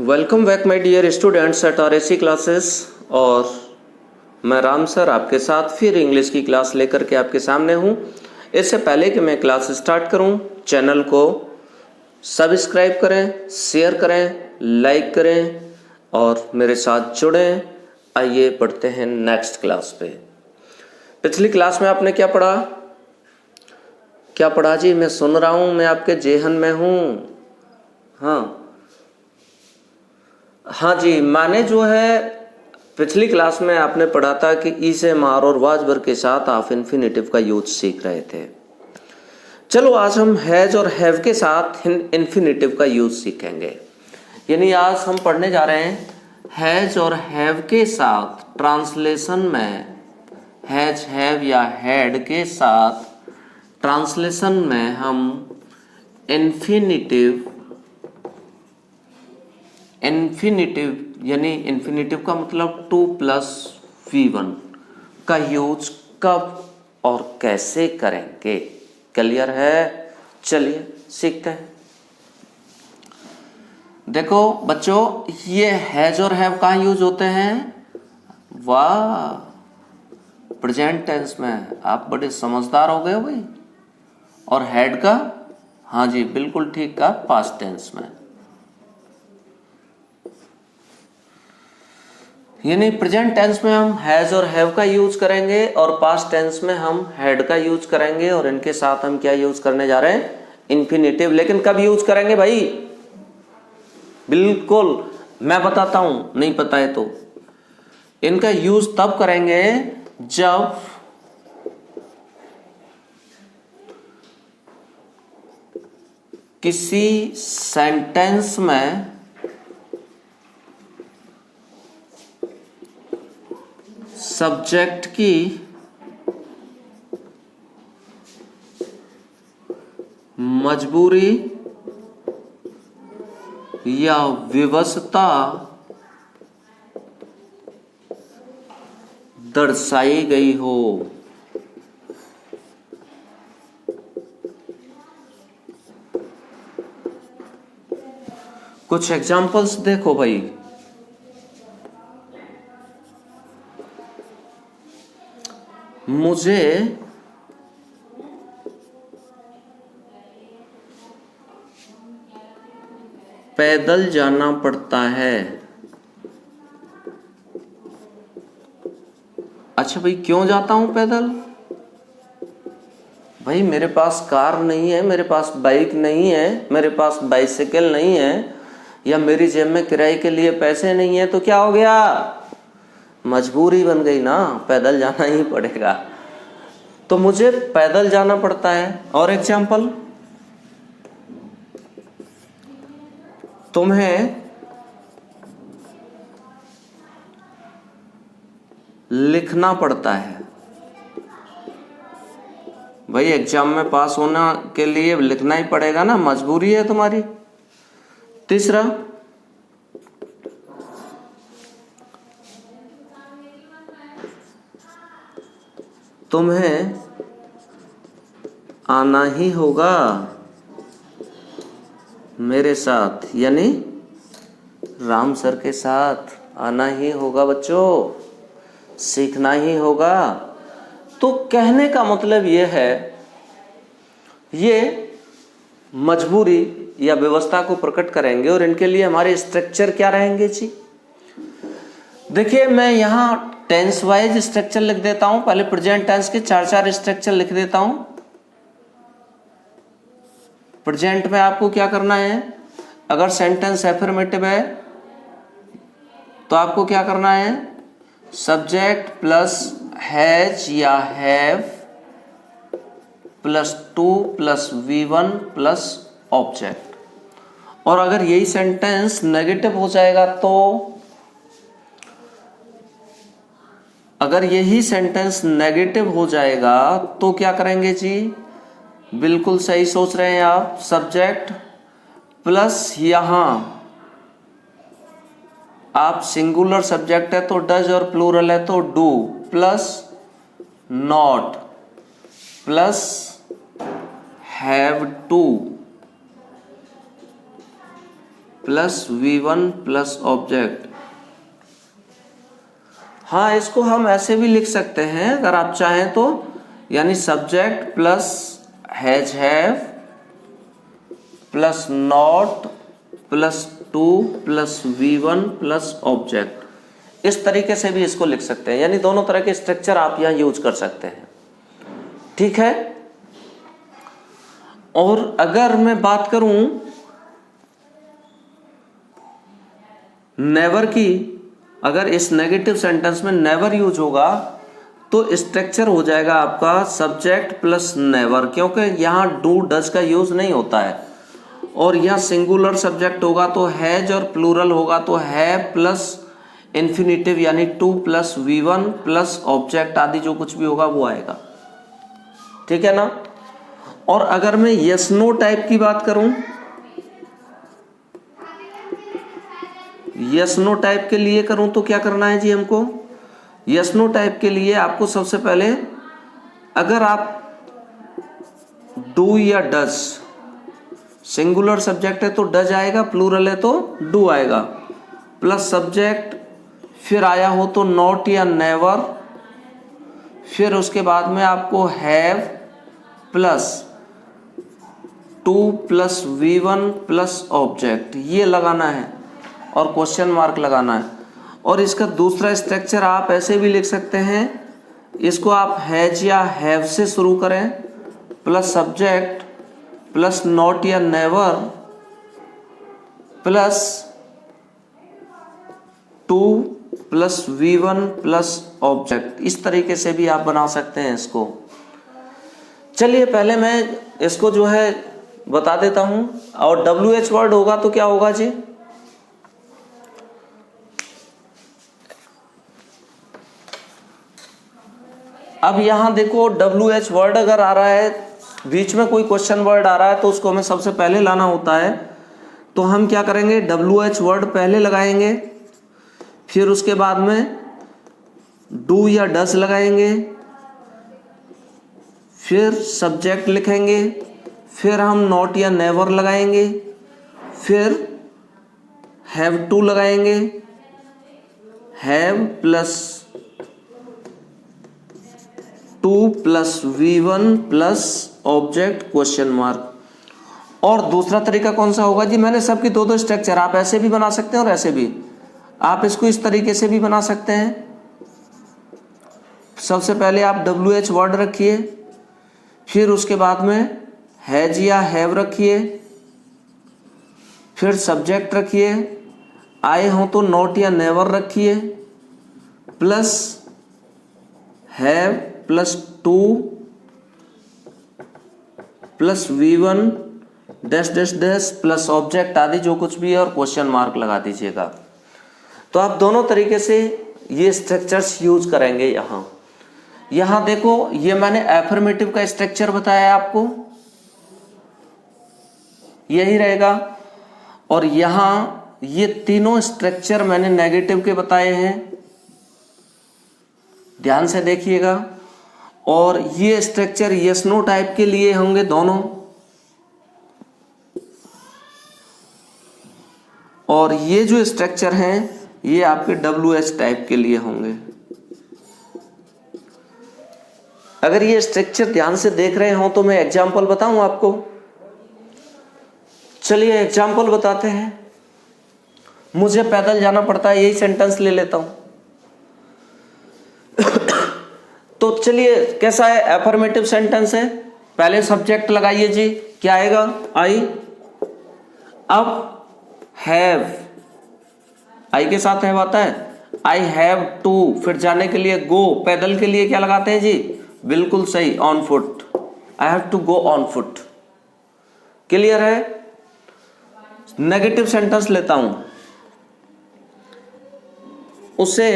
Welcome back my dear students at R S classes. और मैं Ram sir आपके साथ फिर इंग्लिश की क्लास लेकर के आपके सामने हूँ। इससे पहले कि मैं क्लास स्टार्ट करूँ, चैनल को सब्सक्राइब करें, शेयर करें, लाइक करें और मेरे साथ जुड़ें। आइए पढ़ते हैं नेक्स्ट क्लास पे। पिछली क्लास में आपने क्या पढ़ा? क्या पढ़ा जी? मैं सुन रहा हूँ, मैं आपके जेहन में हूँ। हाँ जी, माने जो है पिछली क्लास में आपने पढ़ा था कि ई से मार और वाज वर के साथ आप इन्फिनेटिव का यूज सीख रहे थे। चलो आज हम हैज और हैव के साथ इन्फिनेटिव का यूज सीखेंगे। यानी आज हम पढ़ने जा रहे हैं हैज और हैव के साथ ट्रांसलेशन में, हैज हैव या हैड के साथ ट्रांसलेशन में हम इन्फिनेटिव यानी इन्फिनेटिव का मतलब 2+V1 का यूज कब और कैसे करेंगे। क्लियर है? चलिए सीखते हैं। देखो बच्चों, ये हैज और हैव कहाँ यूज होते हैं? वाह, प्रेजेंट टेंस में। आप बड़े समझदार हो गए हो भाई। और हैड का? हाँ जी बिल्कुल ठीक का, पास्ट टेंस में। यानी प्रेजेंट टेंस में हम हैज और हैव का यूज करेंगे और पास्ट टेंस में हम हैड का यूज करेंगे। और इनके साथ हम क्या यूज करने जा रहे हैं? इन्फिनेटिव। लेकिन कब यूज करेंगे भाई? बिल्कुल मैं बताता हूं, नहीं पता है तो। इनका यूज तब करेंगे जब किसी सेंटेंस में सब्जेक्ट की मजबूरी या विवशता दर्शाई गई हो। कुछ एग्जाम्पल्स देखो भाई। मुझे पैदल जाना पड़ता है। अच्छा भाई, क्यों जाता हूं पैदल? भाई मेरे पास कार नहीं है, मेरे पास बाइक नहीं है, मेरे पास बाइसिकल नहीं है, या मेरी जेब में किराए के लिए पैसे नहीं है, तो क्या हो गया? मजबूरी बन गई ना, पैदल जाना ही पड़ेगा। तो मुझे पैदल जाना पड़ता है। और एग्जाम्पल, तुम्हें लिखना पड़ता है। भाई एग्जाम में पास होना के लिए लिखना ही पड़ेगा ना, मजबूरी है तुम्हारी। तीसरा, तुम्हें आना ही होगा मेरे साथ, यानी राम सर के साथ आना ही होगा बच्चों, सीखना ही होगा। तो कहने का मतलब यह है, ये मजबूरी या व्यवस्था को प्रकट करेंगे। और इनके लिए हमारे स्ट्रक्चर क्या रहेंगे जी? देखिए मैं यहां टेंस वाइज स्ट्रक्चर लिख देता हूं। पहले प्रेजेंट टेंस के 4 स्ट्रक्चर लिख देता हूं। प्रेजेंट में आपको क्या करना है? अगर सेंटेंस एफर्मेटिव है तो आपको क्या करना है? सब्जेक्ट प्लस हैज या have plus 2+V1 plus object. और अगर यही सेंटेंस नेगेटिव हो जाएगा तो, अगर यही सेंटेंस नेगेटिव हो जाएगा तो क्या करेंगे जी? बिल्कुल सही सोच रहे हैं आप। सब्जेक्ट प्लस यहां आप सिंगुलर सब्जेक्ट है तो डज और प्लूरल है तो do, plus not plus have two plus V1 plus object. हाँ, इसको हम ऐसे भी लिख सकते हैं अगर आप चाहें तो, यानी subject plus has have plus not plus 2 plus V1 plus object. इस तरीके से भी इसको लिख सकते हैं, यानी दोनों तरह के स्ट्रक्चर आप यहाँ यूज कर सकते हैं। ठीक है। और अगर मैं बात करूं नेवर की, अगर इस नेगेटिव सेंटेंस में नेवर यूज होगा तो स्ट्रक्चर हो जाएगा आपका सब्जेक्ट प्लस नेवर, क्योंकि यहाँ डू डज का यूज नहीं होता है। और यहाँ सिंगुलर सब्जेक्ट होगा तो हैज, और प्लूरल होगा तो हैव प्लस इन्फिनिटिव यानी 2 प्लस V1 प्लस ऑब्जेक्ट आदि जो कुछ भी होगा वो आएगा। ठीक है ना। और अगर मैं यस नो टाइप की बात करूं, यस नो टाइप के लिए करूं तो क्या करना है जी हमको? यस नो टाइप के लिए आपको सबसे पहले, अगर आप डू या डज, सिंगुलर सब्जेक्ट है तो डज आएगा, प्लूरल है तो डू आएगा, प्लस सब्जेक्ट, फिर आया हो तो नॉट या नेवर, फिर उसके बाद में आपको have plus 2 plus V1 plus object, ये लगाना है और क्वेश्चन मार्क लगाना है। और इसका दूसरा स्ट्रक्चर आप ऐसे भी लिख सकते हैं, इसको आप हैज या हैव से शुरू करें, प्लस सब्जेक्ट प्लस नॉट या never plus 2 plus V1 plus object. इस तरीके से भी आप बना सकते हैं इसको। चलिए पहले मैं इसको जो है बता देता हूं। और WH वर्ड होगा तो क्या होगा जी? अब यहां देखो WH वर्ड अगर आ रहा है, बीच में कोई क्वेश्चन वर्ड आ रहा है तो उसको हमें सबसे पहले लाना होता है। तो हम क्या करेंगे, WH वर्ड पहले लगाएंगे, फिर उसके बाद में डू या डस लगाएंगे, फिर सब्जेक्ट लिखेंगे, फिर हम नॉट या नेवर लगाएंगे, फिर हैव टू लगाएंगे, have plus 2 plus V1 plus object question mark. और दूसरा तरीका कौन सा होगा जी? मैंने सबकी दो स्ट्रक्चर, आप ऐसे भी बना सकते हैं और ऐसे भी, आप इसको इस तरीके से भी बना सकते हैं। सबसे पहले आप WH वर्ड रखिए, फिर उसके बाद में हैज या हैव रखिए, फिर सब्जेक्ट रखिए, आए हो तो नॉट या नेवर रखिए, plus have plus 2 plus V1 dash dash dash plus object आदि जो कुछ भी है और क्वेश्चन मार्क लगा दीजिएगा। तो आप दोनों तरीके से ये स्ट्रक्चर्स यूज करेंगे। यहाँ देखो, ये मैंने एफर्मेटिव का स्ट्रक्चर बताया आपको, यही रहेगा। और यहाँ ये तीनों स्ट्रक्चर मैंने नेगेटिव के बताए हैं, ध्यान से देखिएगा। और ये स्ट्रक्चर यस नो टाइप के लिए होंगे दोनों, और ये जो स्ट्रक्चर हैं ये आपके WH टाइप के लिए होंगे। अगर ये स्ट्रक्चर ध्यान से देख रहे हो तो मैं एग्जाम्पल बताऊं आपको। चलिए एग्जाम्पल बताते हैं। मुझे पैदल जाना पड़ता है, यही सेंटेंस ले लेता हूं। तो चलिए कैसा है, एफर्मेटिव सेंटेंस है। पहले सब्जेक्ट लगाइए जी, क्या आएगा? आई। अब हैव, आई के साथ हैव आता है, आई हैव टू। फिर जाने के लिए गो, पैदल के लिए क्या लगाते हैं जी? बिल्कुल सही, on foot. I have to go on foot. Clear है? नेगेटिव सेंटेंस लेता हूं, उसे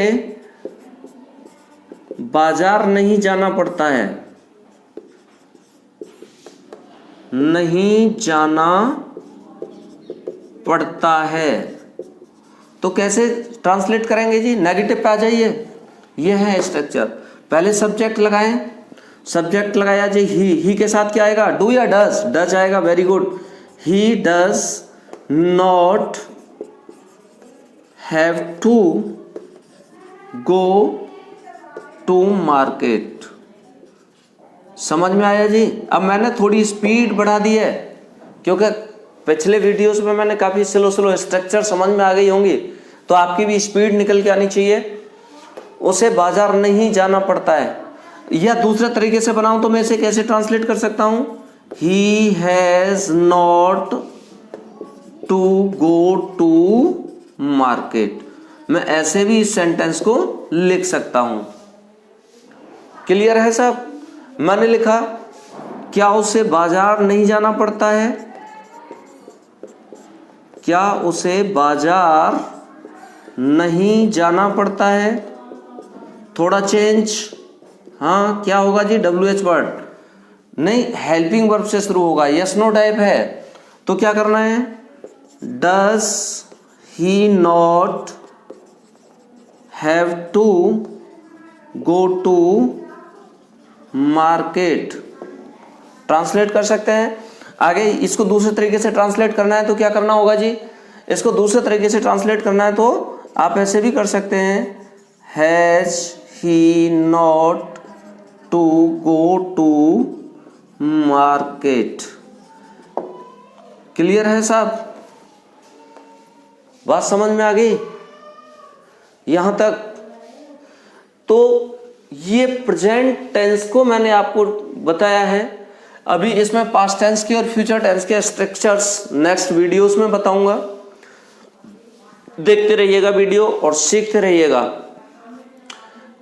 बाजार नहीं जाना पड़ता है, नहीं जाना पड़ता है। तो कैसे ट्रांसलेट करेंगे जी? नेगेटिव पे आ जाइए, ये है स्ट्रक्चर। पहले सब्जेक्ट लगाएं, सब्जेक्ट लगाया जी ही के साथ क्या आएगा? डू या डज? डज आएगा, very good. He does not have to go to market. समझ में आया जी? अब मैंने थोड़ी स्पीड बढ़ा दी है क्योंकि पिछले वीडियोस में मैंने काफ़ी स्लो स्ट्रक्चर समझ में आ गई होंगी, तो आपकी भी स्पीड निकल के आनी चाहिए। उसे बाजार नहीं जाना पड़ता है। या दूसरे तरीके से बनाऊं तो मैं इसे कैसे ट्रांसलेट कर सकता हूं? He has not to go to market. मैं ऐसे भी इस सेंटेंस को लिख सकता हूं। क्लियर है साहब? मैंने लिखा क्या उसे बाजार नहीं जाना पड़ता है? क्या उसे बाजार नहीं जाना पड़ता है? थोड़ा चेंज। हाँ, क्या होगा जी? WH वर्ड नहीं, हेल्पिंग वर्ब से शुरू होगा। यस नो टाइप है तो क्या करना है? Does he not have to go to market. Translate कर सकते हैं। आगे इसको दूसरे तरीके से ट्रांसलेट करना है तो क्या करना होगा जी? इसको दूसरे तरीके से ट्रांसलेट करना है तो आप ऐसे भी कर सकते हैं, has he not to go to market. Clear है साहब? बात समझ में आ गई यहां तक? तो ये प्रेजेंट टेंस को मैंने आपको बताया है। अभी इसमें पास्ट टेंस के और फ्यूचर टेंस के स्ट्रक्चर्स नेक्स्ट वीडियोस में बताऊंगा। देखते रहिएगा वीडियो और सीखते रहिएगा।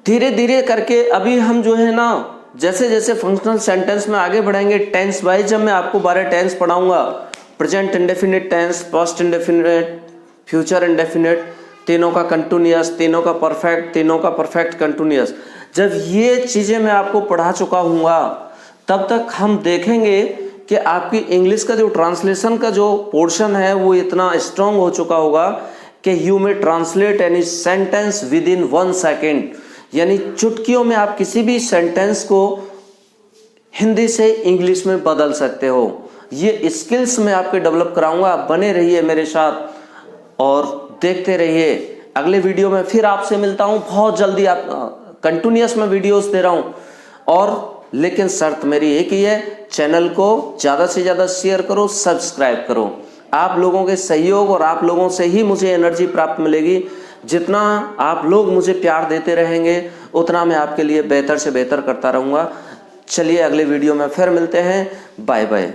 धीरे धीरे करके अभी हम जो है ना, जैसे जैसे फंक्शनल सेंटेंस में आगे बढ़ेंगे, टेंस वाइज जब मैं आपको 12 टेंस पढ़ाऊंगा, present indefinite tense, past indefinite, future indefinite, तीनों का कंटिन्यूअस, तीनों का परफेक्ट, तीनों का परफेक्ट कंटिन्यूअस, जब ये चीजें मैं आपको पढ़ा चुका हूँगा तब तक हम देखेंगे कि आपकी इंग्लिश का जो ट्रांसलेशन का जो पोर्शन है वो इतना स्ट्रांग हो चुका होगा कि यू में translate any sentence with in 1 second. यानी चुटकियों में आप किसी भी सेंटेंस को हिंदी से इंग्लिश में बदल सकते हो। ये स्किल्स मैं आपके डेवलप कराऊंगा। आप बने रहिए मेरे साथ और देखते रहिए। अगले वीडियो में फिर आपसे मिलता हूं बहुत जल्दी। आप कंटिन्यूअस में वीडियोस दे रहा हूं, और लेकिन शर्त मेरी एक ही है, चैनल को ज़्यादा से ज़्यादा शेयर करो, सब्सक्राइब करो। आप लोगों के सहयोग और आप लोगों से ही मुझे एनर्जी प्राप्त मिलेगी। जितना आप लोग मुझे प्यार देते रहेंगे उतना मैं आपके लिए बेहतर से बेहतर करता रहूँगा। चलिए अगले वीडियो में फिर मिलते हैं। Bye bye.